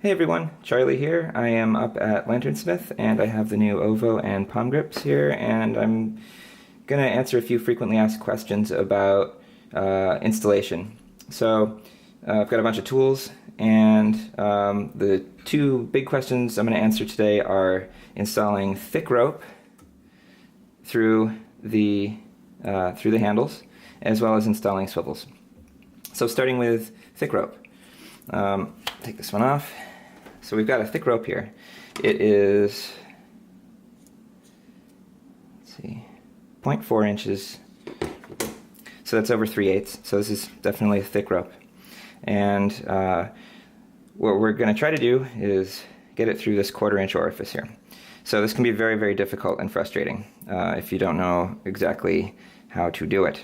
Hey everyone, Charlie here. I am up at LanternSmith and I have the new Ovo and Pom grips here, and I'm going to answer a few frequently asked questions about installation. So I've got a bunch of tools, and the two big questions I'm going to answer today are installing thick rope through the handles, as well as installing swivels. So starting with thick rope. Take this one off. So we've got a thick rope here. It is, let's see, 0.4 inches. So that's over 3/8. So this is definitely a thick rope. And what we're going to try to do is get it through this 1/4 inch orifice here. So this can be very, very difficult and frustrating if you don't know exactly how to do it.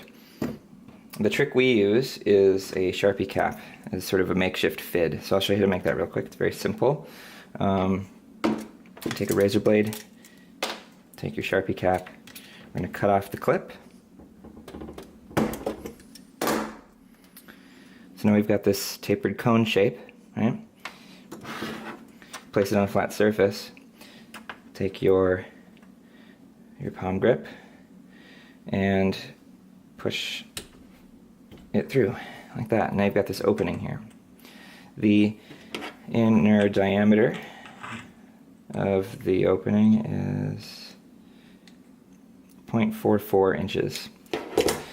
The trick we use is a Sharpie cap as sort of a makeshift fid. So I'll show you how to make that real quick. It's very simple. Take a razor blade, take your Sharpie cap, we're going to cut off the clip. So now we've got this tapered cone shape, right? Place it on a flat surface. Take your palm grip and push it through like that. Now you've got this opening here. The inner diameter of the opening is 0.44 inches.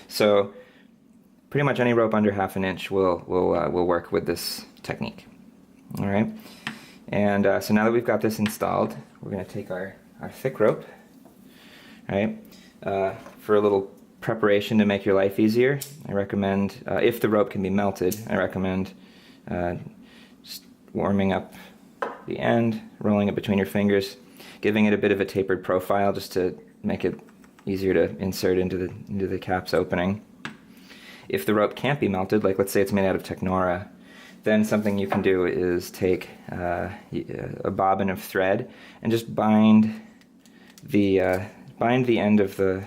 So pretty much any rope under 1/2 inch will work with this technique. All right. And so now that we've got this installed, we're going to take our thick rope, right? For a little preparation to make your life easier, I recommend, if the rope can be melted, I recommend just warming up the end, rolling it between your fingers, giving it a bit of a tapered profile just to make it easier to insert into the cap's opening. If the rope can't be melted, like let's say it's made out of Technora, then something you can do is take a bobbin of thread and just bind the end of the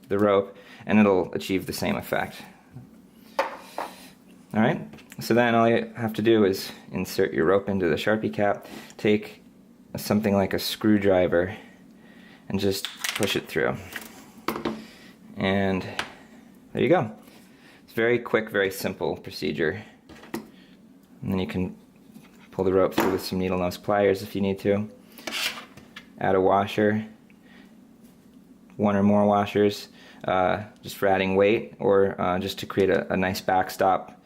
rope, and it'll achieve the same effect. Alright, so then all you have to do is insert your rope into the Sharpie cap, take something like a screwdriver, and just push it through. And there you go. It's very quick, very simple procedure. And then you can pull the rope through with some needle nose pliers if you need to. Add a washer, one or more washers, just for adding weight, or just to create a nice backstop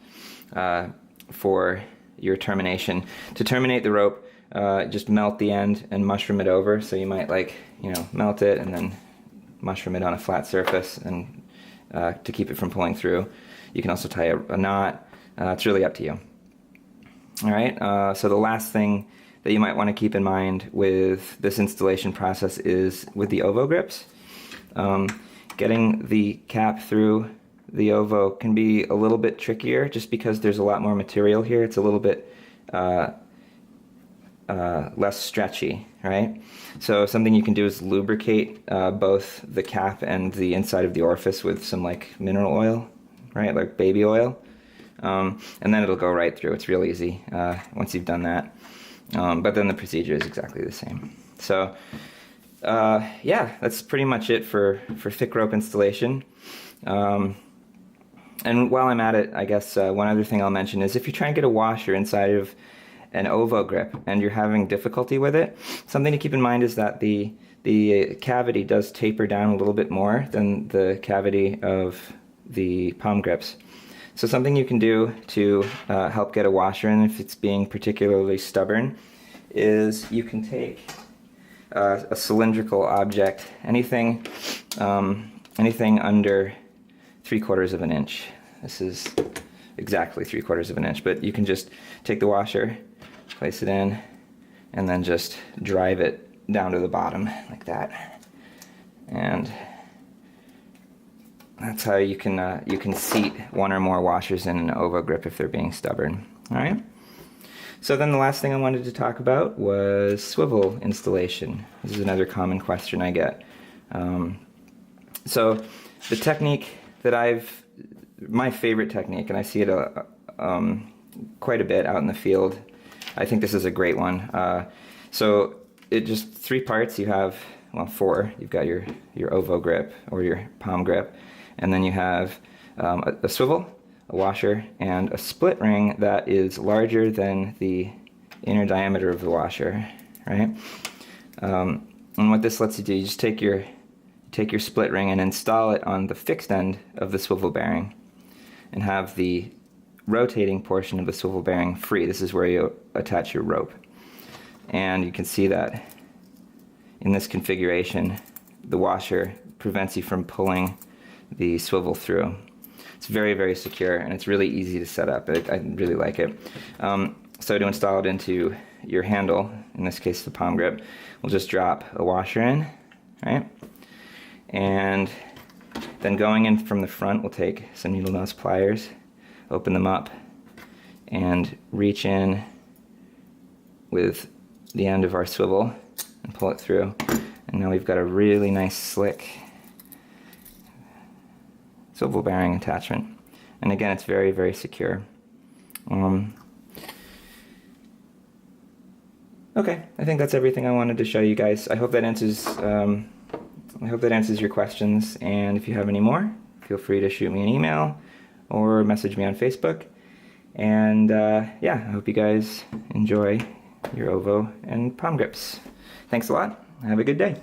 for your termination. To terminate the rope, just melt the end and mushroom it over. So you might melt it and then mushroom it on a flat surface, and to keep it from pulling through. You can also tie a knot. It's really up to you. Alright, so the last thing that you might want to keep in mind with this installation process is with the Ovogrips. Getting the cap through the Ovo can be a little bit trickier just because there's a lot more material here. It's a little bit less stretchy, right? So something you can do is lubricate both the cap and the inside of the orifice with some like mineral oil, right, like baby oil. And then it'll go right through. It's real easy once you've done that. But then the procedure is exactly the same. So yeah, that's pretty much it for thick rope installation. And while I'm at it, I guess one other thing I'll mention is if you try and get a washer inside of an Ovo grip and you're having difficulty with it, something to keep in mind is that the cavity does taper down a little bit more than the cavity of the palm grips. So something you can do to help get a washer in if it's being particularly stubborn is you can take a cylindrical object, anything under 3/4 of an inch. This is exactly 3/4 of an inch, but you can just take the washer, place it in, and then just drive it down to the bottom like that. And that's how you can seat one or more washers in an Ovo grip if they're being stubborn. All right. So then the last thing I wanted to talk about was swivel installation. This is another common question I get. So the technique that my favorite technique, and I see it quite a bit out in the field, I think this is a great one. So it just 3 parts. You have, well, 4. You've got your Ovo grip or your palm grip, and then you have a swivel, a washer, and a split ring that is larger than the inner diameter of the washer, right? And what this lets you do, you just take your split ring and install it on the fixed end of the swivel bearing, and have the rotating portion of the swivel bearing free. This is where you attach your rope. And you can see that in this configuration, the washer prevents you from pulling the swivel through. It's very, very secure, and it's really easy to set up. I really like it. So to install it into your handle, in this case the palm grip, we'll just drop a washer in, right? And then going in from the front, we'll take some needle nose pliers, open them up, and reach in with the end of our swivel and pull it through. And now we've got a really nice slick swivel bearing attachment. And again, it's very, very secure. Okay, I think that's everything I wanted to show you guys. I hope that answers your questions, and if you have any more, feel free to shoot me an email or message me on Facebook. And yeah, I hope you guys enjoy your Ovo and palm grips. Thanks a lot. Have a good day.